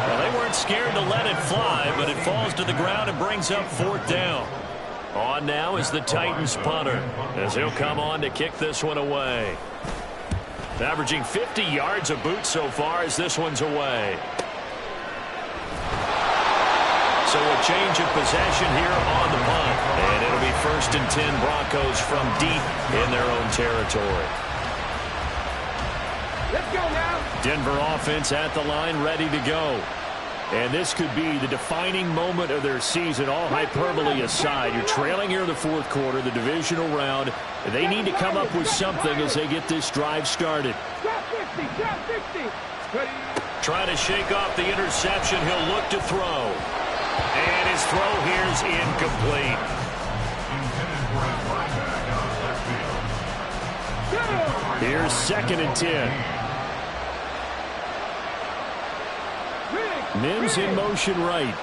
Well, they weren't scared to let it fly, but it falls to the ground and brings up 4th down. On now is the Titans punter, as he'll come on to kick this one away. Averaging 50 yards a boot so far as this one's away. So a change of possession here on the punt. And it'll be 1st and 10 Broncos from deep in their own territory. Let's go now. Denver offense at the line, ready to go. And this could be the defining moment of their season, all hyperbole aside. You're trailing here in the 4th quarter, the divisional round. They need to come up with something as they get this drive started. Drop 50, drop 50. Ready. Trying to shake off the interception. He'll look to throw. And his throw here is incomplete. Here's 2nd and 10. Mims in motion right.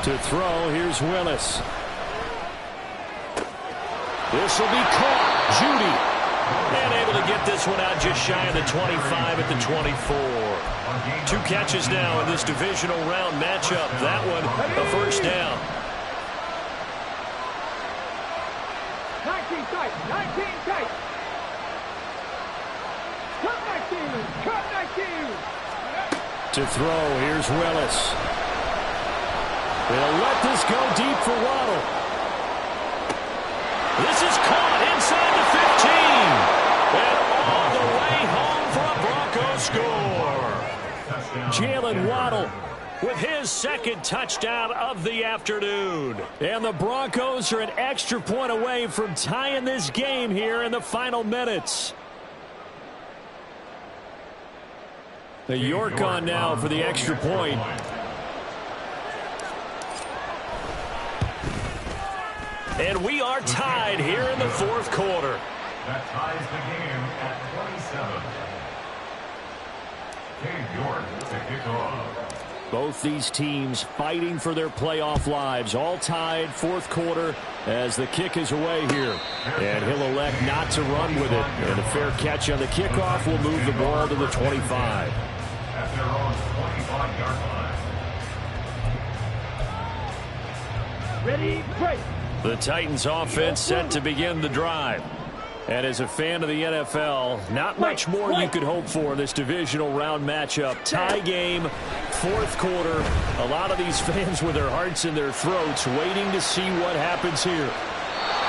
To throw, here's Willis. This will be caught. Judy. And able to get this one out just shy of the 25 at the 24. 2 catches now in this divisional round matchup. That one a first down. 19 tight. 19 tight. Cut 19. Cut 19. To throw, here's Willis. They'll let this go deep for Waddle. This is caught inside the 15. And all the way home for a Broncos score. Jalen Waddle with his second touchdown of the afternoon. And the Broncos are an extra point away from tying this game here in the final minutes. The York on now for the extra point. And we are tied here in the fourth quarter. That ties the game at 27. York to kick off. Both these teams fighting for their playoff lives. All tied, fourth quarter, as the kick is away here. And he'll elect not to run with it. And a fair catch on the kickoff will move the ball to the 25. At their own 25-yard line. Ready, break. The Titans offense set to begin the drive. And as a fan of the NFL, not much more you could hope for in this divisional round matchup. Tie game, fourth quarter. A lot of these fans with their hearts in their throats waiting to see what happens here.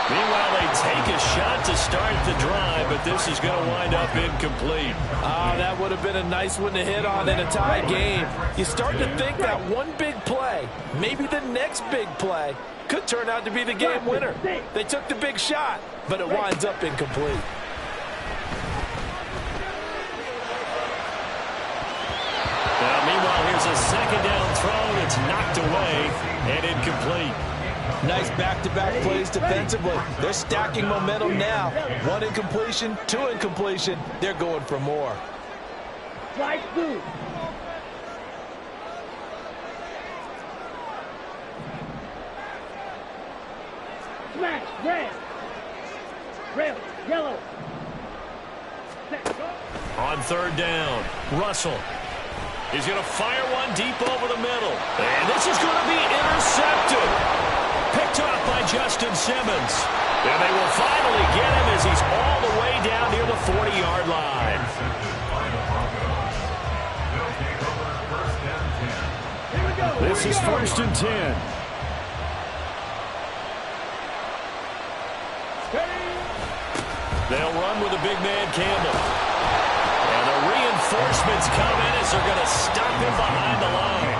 Meanwhile, they take a shot to start the drive, but this is going to wind up incomplete. Oh, that would have been a nice one to hit on in a tie game. You start to think that one big play, maybe the next big play, could turn out to be the game winner. They took the big shot, but it winds up incomplete. Now, meanwhile, here's a second down throw that's knocked away and incomplete. Nice back-to-back plays defensively. They're stacking momentum now. 1 incompletion, 2 incompletion. They're going for more. Slide through. Smash, red. Red, yellow. Set, go. On third down, Russell. He's going to fire one deep over the middle. And this is going to be intercepted. Picked off by Justin Simmons. And they will finally get him as he's all the way down near the 40-yard line. This is first and 10. They'll run with a big man, Campbell. And the reinforcements come in as they're going to stop him behind the line.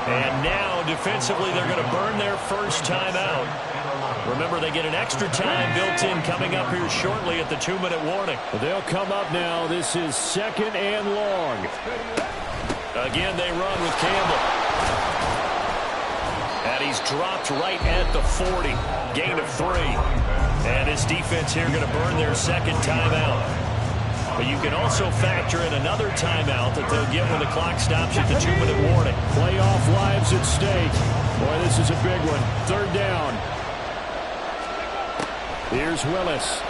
And now, defensively, they're going to burn their first timeout. Remember, they get an extra time built in coming up here shortly at the 2-minute warning. They'll come up now. This is second and long. Again, they run with Campbell. And he's dropped right at the 40. Gain of 3. And his defense here going to burn their second timeout. But you can also factor in another timeout that they'll get when the clock stops at the 2-minute warning. Playoff lives at stake. Boy, this is a big one. Third down. Here's Willis.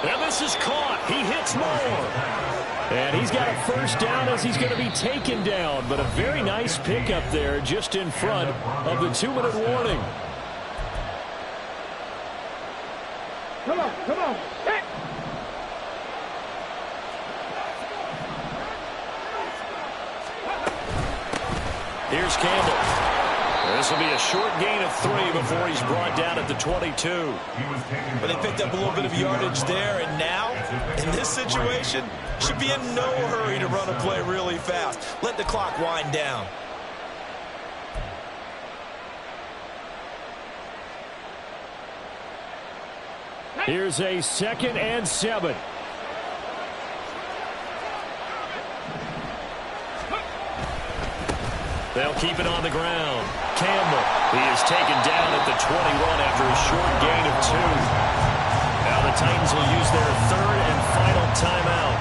And this is caught. He hits more. And he's got a first down as he's going to be taken down. But a very nice pickup there just in front of the 2-minute warning. Come on, come on. Hey. Here's Campbell. This will be a short gain of 3 before he's brought down at the 22. But they picked up a little bit of yardage there, and now, in this situation, should be in no hurry to run a play really fast. Let the clock wind down. Here's a second and 7. They'll keep it on the ground. Campbell, he is taken down at the 21 after a short gain of 2. Now the Titans will use their third and final timeout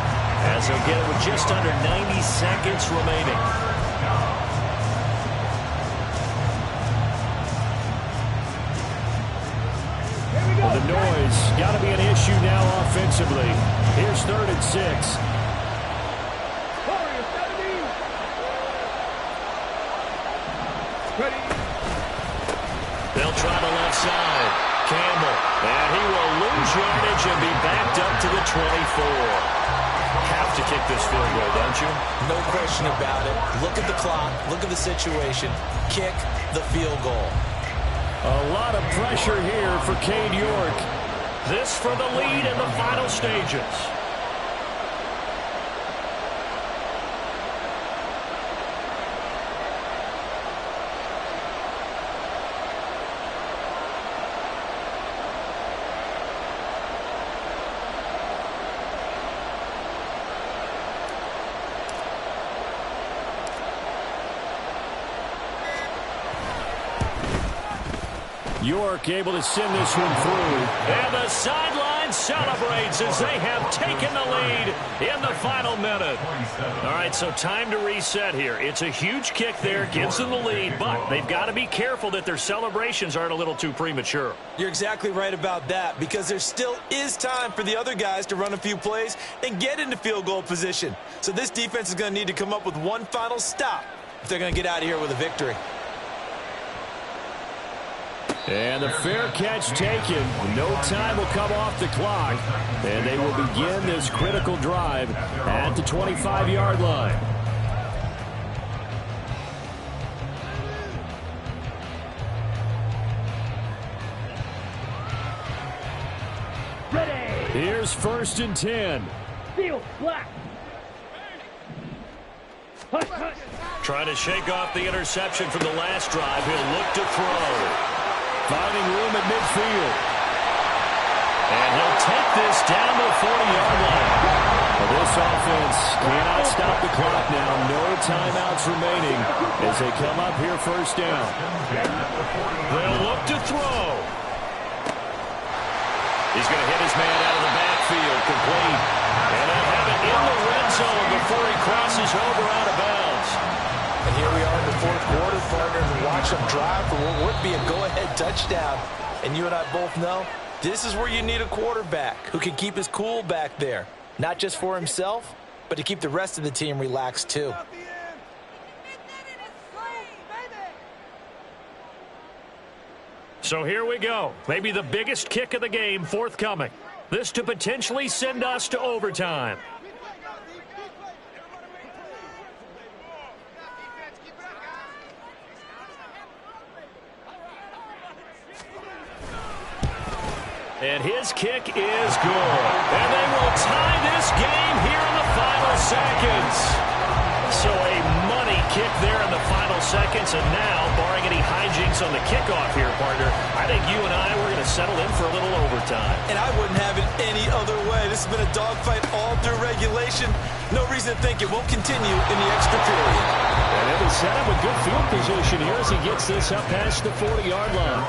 as they'll get it with just under 90 seconds remaining. got to be an issue now offensively. Here's 3rd and 6. They'll try the left side. Campbell. And he will lose yardage and be backed up to the 24. Have to kick this field goal, don't you? No question about it. Look at the clock. Look at the situation. Kick the field goal. A lot of pressure here for Cade York. This for the lead in the final stages. York able to send this one through. And the sideline celebrates as they have taken the lead in the final minute. All right, so time to reset here. It's a huge kick there, gives them the lead, but they've got to be careful that their celebrations aren't a little too premature. You're exactly right about that, because there still is time for the other guys to run a few plays and get into field goal position. So this defense is going to need to come up with one final stop if they're going to get out of here with a victory. And the fair catch taken. No time will come off the clock. And they will begin this critical drive at the 25-yard line. Ready. Here's 1st and 10. Field black. Trying to shake off the interception from the last drive. He'll look to throw. Finding room at midfield. And he'll take this down to the 40-yard line. Well, this offense cannot stop the clock now. No timeouts remaining as they come up here 1st down. They'll look to throw. He's going to hit his man out of the backfield. Complete. And they'll have it in the red zone before he crosses over out of bounds. And here we are in the 4th quarter, partner, and watch them drive for what would be a go-ahead touchdown. And you and I both know this is where you need a quarterback who can keep his cool back there. Not just for himself, but to keep the rest of the team relaxed too. So here we go. Maybe the biggest kick of the game forthcoming. This to potentially send us to overtime. And his kick is good. And they will tie this game here in the final seconds. So a money kick there in the final seconds. And now, barring any hijinks on the kickoff here, partner, I think you and I were going to settle in for a little overtime. And I wouldn't have it any other way. This has been a dogfight all through regulation. No reason to think it won't continue in the extra period. And it will set up a good field position here as he gets this up past the 40-yard line.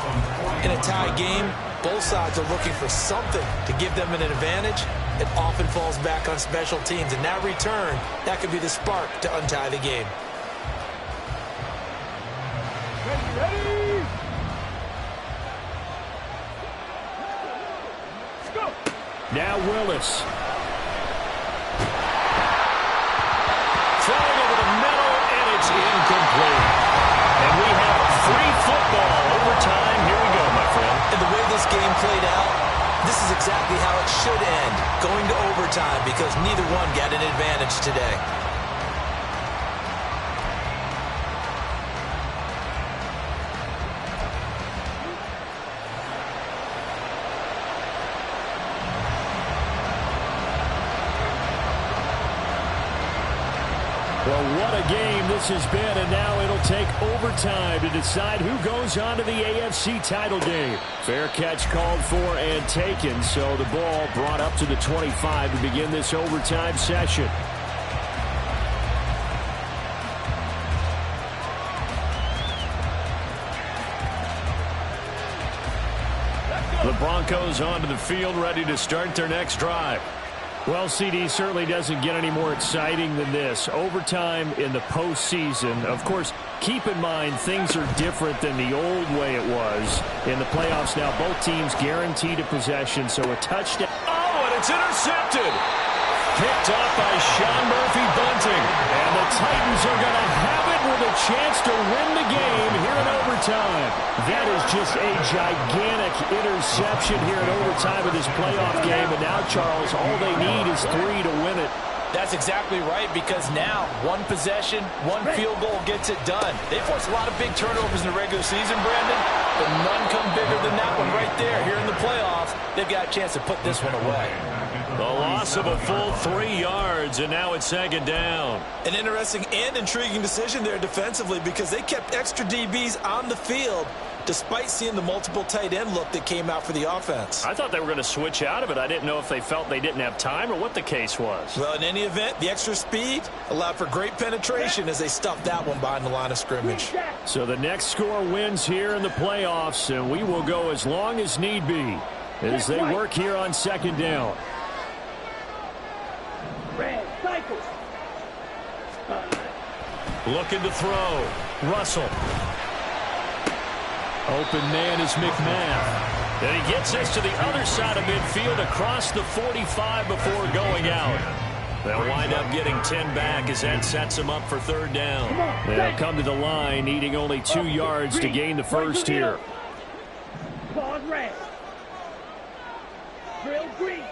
In a tie game, both sides are looking for something to give them an advantage. It often falls back on special teams. And that return, that could be the spark to untie the game. Ready. Let's go. Now Willis. Throwing over the middle, and it's incomplete. And we have free football. Overtime. Here we go, my friend. And the way this game played out, this is exactly how it should end, going to overtime, because neither one got an advantage today. Well, what a game this has been, and now it'll take overtime to decide who goes on to the AFC title game. Fair catch called for and taken, so the ball brought up to the 25 to begin this overtime session. The Broncos onto the field, ready to start their next drive. Well, CD certainly doesn't get any more exciting than this. Overtime in the postseason. Of course, keep in mind things are different than the old way it was. In the playoffs now, both teams guaranteed a possession, so a touchdown. Oh, and it's intercepted. Picked up by Sean Murphy-Bunting. And the Titans are going to have it with a chance to win the game here in overtime. That is just a gigantic interception here in overtime of this playoff game. And now, Charles, all they need is 3 to win it. That's exactly right, because now one possession, one field goal gets it done. They force a lot of big turnovers in the regular season, Brandon, but none come bigger than that one right there. Here in the playoffs, they've got a chance to put this one away. The loss of a full 3 yards, and now it's second down. An interesting and intriguing decision there defensively, because they kept extra DBs on the field despite seeing the multiple tight end look that came out for the offense. I thought they were going to switch out of it. I didn't know if they felt they didn't have time or what the case was. Well, in any event, the extra speed allowed for great penetration as they stuffed that one behind the line of scrimmage. So the next score wins here in the playoffs, and we will go as long as need be as they work here on second down. Looking to throw. Russell. Open man is McMahon. And he gets this to the other side of midfield across the 45 before going out. They'll wind up getting 10 back as that sets them up for third down. They'll come to the line needing only 2 yards to gain the first here. Pause red. Drill green.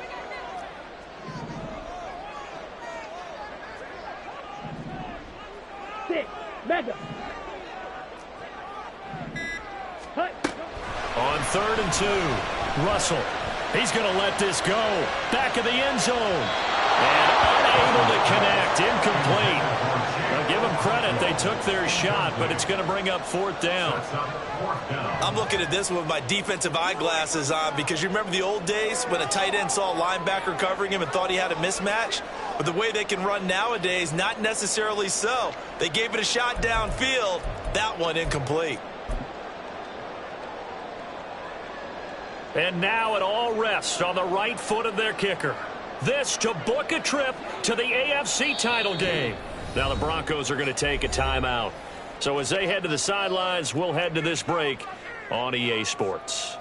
Six. Mega. On 3rd and 2, Russell. He's going to let this go. Back of the end zone. And unable to connect. Incomplete. Now give them credit. They took their shot, but it's going to bring up 4th down. I'm looking at this with my defensive eyeglasses on, because you remember the old days when a tight end saw a linebacker covering him and thought he had a mismatch? But the way they can run nowadays, not necessarily so. They gave it a shot downfield. That one incomplete. And now it all rests on the right foot of their kicker. This to book a trip to the AFC title game. Now the Broncos are going to take a timeout. So as they head to the sidelines, we'll head to this break on EA Sports.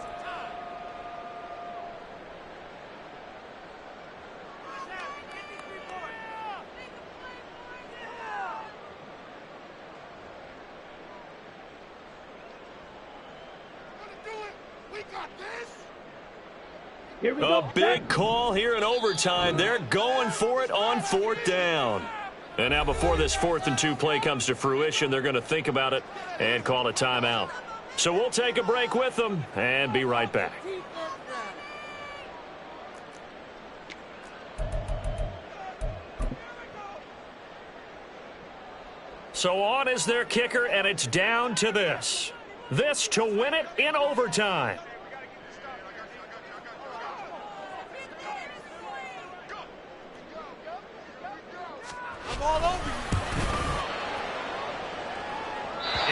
A big call here in overtime. They're going for it on 4th down. And now before this 4th and 2 play comes to fruition, they're going to think about it and call a timeout. So we'll take a break with them and be right back. So on is their kicker, and it's down to this. This to win it in overtime.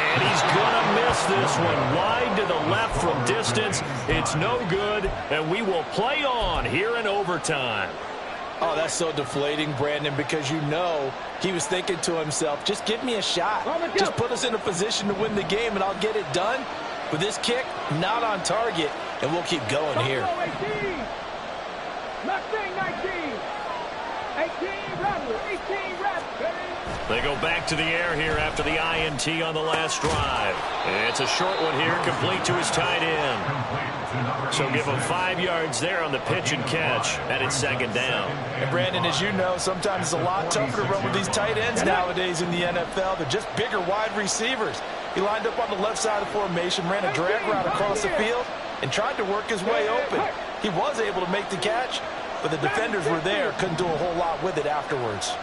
And he's going to miss this one wide to the left from distance. It's no good, and we will play on here in overtime. Oh, that's so deflating, Brandon, because you know he was thinking to himself, just give me a shot. Just put us in a position to win the game, and I'll get it done. With this kick, not on target, and we'll keep going here. 18, They go back to the air here after the INT on the last drive. And it's a short one here, complete to his tight end. So give him 5 yards there on the pitch and catch, and it's second down. And Brandon, as you know, sometimes it's a lot tougher to run with these tight ends nowadays in the NFL. They're just bigger wide receivers. He lined up on the left side of the formation, ran a drag route across the field, and tried to work his way open. He was able to make the catch, but the defenders were there, couldn't do a whole lot with it afterwards.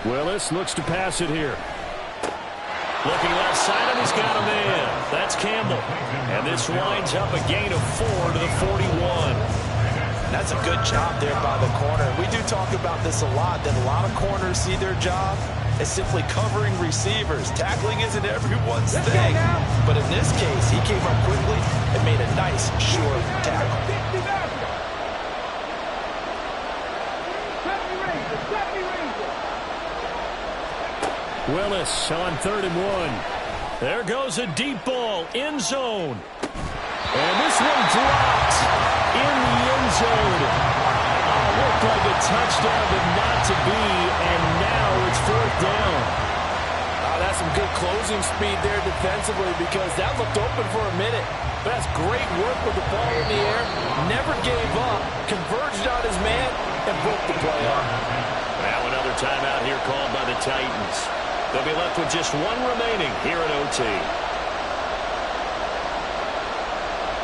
Willis looks to pass it here. Looking left side, and he's got a man. That's Campbell. And this winds up a gain of 4 to the 41. That's a good job there by the corner. We do talk about this a lot, that a lot of corners see their job as simply covering receivers. Tackling isn't everyone's thing. But in this case, he came up quickly and made a nice, short tackle. Willis on 3rd and 1. There goes a deep ball, end zone. And this one dropped in the end zone. Looked like a touchdown, but not to be, and now it's 4th down. That's some good closing speed there defensively because that looked open for a minute. But that's great work with the ball in the air. Never gave up, converged on his man, and broke the play up. Now another timeout here called by the Titans. They'll be left with just one remaining here at OT.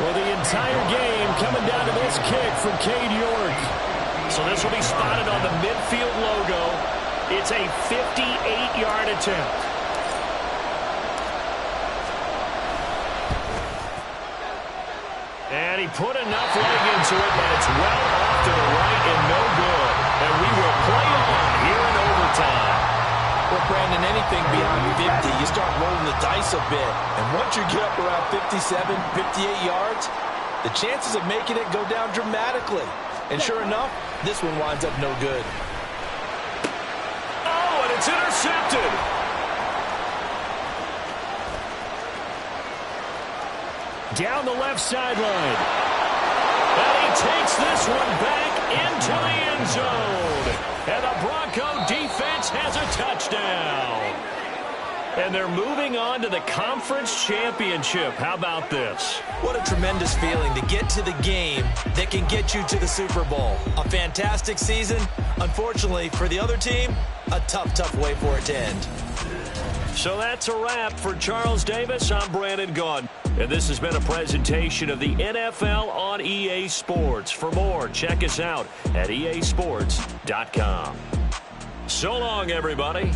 Well, the entire game coming down to this kick from Cade York. So this will be spotted on the midfield logo. It's a 58-yard attempt. And he put enough leg into it, but it's well off to the right and no good. And we will play on here in overtime. Well, Brandon, anything beyond 50, you start rolling the dice a bit. And once you get up around 57, 58 yards, the chances of making it go down dramatically. And sure enough, this one winds up no good. Oh, and it's intercepted. Down the left sideline. And he takes this one back into the end zone. And the Bronco defense has a touchdown. And they're moving on to the conference championship. How about this? What a tremendous feeling to get to the game that can get you to the Super Bowl. A fantastic season. Unfortunately, for the other team, a tough way for it to end. So that's a wrap for Charles Davis. I'm Brandon Gaudin. And this has been a presentation of the NFL on EA Sports. For more, check us out at easports.com. So long, everybody.